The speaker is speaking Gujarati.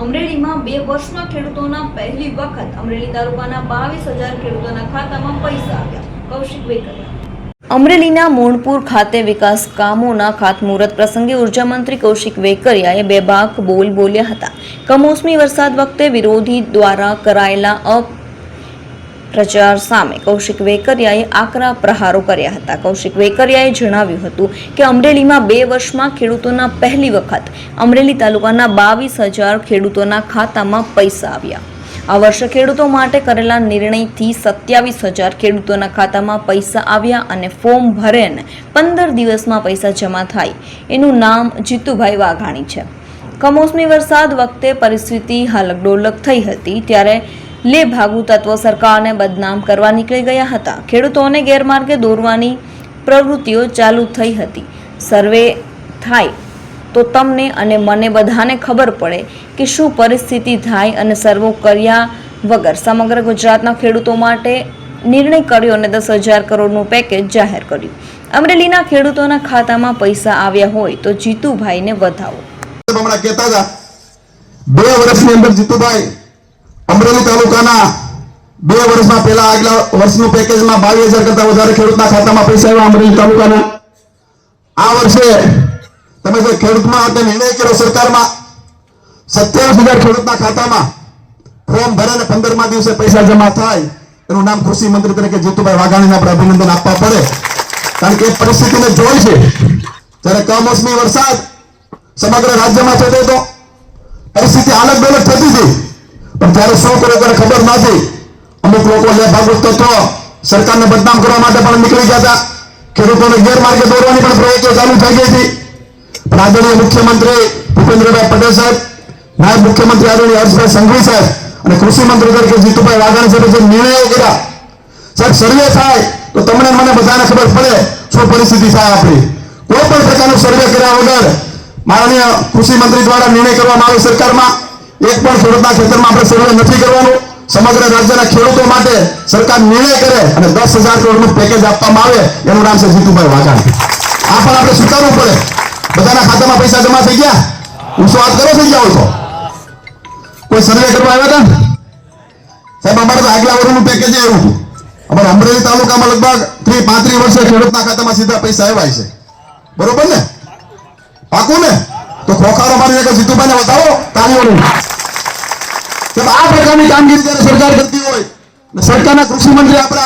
અમરેલીમાં 2 વર્ષમાં ખેડૂતોના પહેલી વખત અમરેલી તાલુકાના 22,000 ખેડૂતોના ખાતામાં પૈસા આવ્યા. કૌશિક વેકરિયા. અમરેલીના મોણપુર ખાતે વિકાસ કામોના ખાતમુહૂર્ત પ્રસંગે ઉર્જા મંત્રી કૌશિક વેકરિયાએ બેબાક બોલ બોલ્યા હતા. કમોસમી વરસાદ વખતે વિરોધી દ્વારા કરાયેલા અપપ્રચાર સામે કૌશિક વેકરિયાએ આકરા પ્રહારો કર્યા હતા. કૌશિક વેકરિયાએ જણાવ્યું હતું કે અમરેલીમાં 2 વર્ષમાં ખેડૂતોના પહેલી વખત અમરેલી તાલુકાના 22,000 ખેડૂતોના ખાતામાં પૈસા આવ્યા. આ વર્ષે ખેડૂતો માટે કરેલા નિર્ણયથી 27,000 ખેડૂતોના ખાતામાં પૈસા આવ્યા અને ફોર્મ ભરેને 15 દિવસમાં પૈસા જમા થાય. એનું નામ જીતુભાઈ વાઘાણી છે. કમોસમી વરસાદ વખતે પરિસ્થિતિ હાલકડોલક થઈ હતી ત્યારે લેભાગુ તત્વો સરકારને બદનામ કરવા નીકળી ગયા હતા. ખેડૂતોને ગેરમાર્ગે દોરવાની પ્રવૃત્તિઓ ચાલુ થઈ હતી. સર્વે થાય તો તમને અને મને બધાને ખબર પડે કે શું પરિસ્થિતિ થાય અને સર્વો કર્યા વગર સમગ્ર ગુજરાતના ખેડૂતો માટે નિર્ણય કર્યો અને 10,000 કરોડનું પેકેજ જાહેર કર્યું. અમરેલીના ખેડૂતોના ખાતામાં પૈસા આવ્યા હોય તો જીતુભાઈને વધાવો. હમણાં કહેતા હતા 2 વર્ષની અંદર જીતુભાઈ અમરેલી તાલુકાના 2 વર્ષમાં પહેલા આગલા વર્ષનું પેકેજમાં 22,000 કરતા વધારે ખેડૂતના ખાતામાં પૈસા આવ્યા અમરેલી તાલુકાના. આ વર્ષે તમે જે ખેડૂતમાં માટે નિર્ણય કર્યો સરકારમાં 27,000 ખેડૂતના ખાતામાં ફોર્મ ભરે ને 15મા દિવસે પૈસા જમા થાય. એનું નામ કૃષિ મંત્રી તરીકે જીતુભાઈ વાઘાણીને આપણે અભિનંદન આપવા પડે. કારણ કે એ પરિસ્થિતિને જોઈ છે જ્યારે કમોસમી વરસાદ સમગ્ર રાજ્યમાં થતો હતો, પરિસ્થિતિ હાલત ડોલક થતી હતી, પણ ત્યારે શું કરે ત્યારે ખબર નથી. અમુક લોકો લેભાગુ તત્વો સરકારને બદનામ કરવા માટે પણ નીકળી ગયા હતા. ખેડૂતોને ગેરમાર્ગે દોરવાની પણ પ્રવૃત્તિઓ ચાલુ થઈ ગઈ હતી. પણ આદરણીય મુખ્યમંત્રી ભૂપેન્દ્રભાઈ પટેલ સાહેબ, નાયબ મુખ્યમંત્રી આદરણીય હર્ષભાઈ સંઘવી સાહેબ અને કૃષિ મંત્રી તરીકે જીતુભાઈ વાઘાણી સાહેબે જે નિર્ણયો કર્યા, સાહેબ સર્વે થાય તો તમને મને બધાને ખબર પડે શું પરિસ્થિતિ થાય આપણી. કોઈ પણ પ્રકારનો સર્વે કર્યા વગર માનનીય કૃષિ મંત્રી દ્વારા નિર્ણય કરવામાં આવે સરકારમાં, એક પણ ખેડૂતના ખેતરમાં આપણે સર્વે નથી કરવાનું. સમગ્ર રાજ્યના ખેડૂતો માટે સરકાર નિર્ણય કરે અને 10,000 કરોડનું પેકેજ આપવામાં આવે. એનું નામ છે જીતુભાઈ વાઘાણી. આ પણ આપણે સ્વીકારવું પડે. બધાના ખાતામાં પૈસા જમા થઈ ગયા. હું શું વાત કરો થઈ ગયા હોય તો કોઈ સર્વે કરવા આવ્યા હતા સાહેબ? અમારે તો આગલા વર્ષનું પેકેજ એવું હતું. અમારે અમરેલી તાલુકામાં લગભગ 35 વર્ષે ખેડૂતના ખાતામાં સીધા પૈસા આવ્યા છે. બરોબર ને? પાકું ને? તો ખોખારો મારીને જીતુભાઈને વધાવો તાળીઓનું. આ પ્રકારની કામગીરી જ્યારે સરકાર કરતી હોય, સરકારના કૃષિ મંત્રી આપણે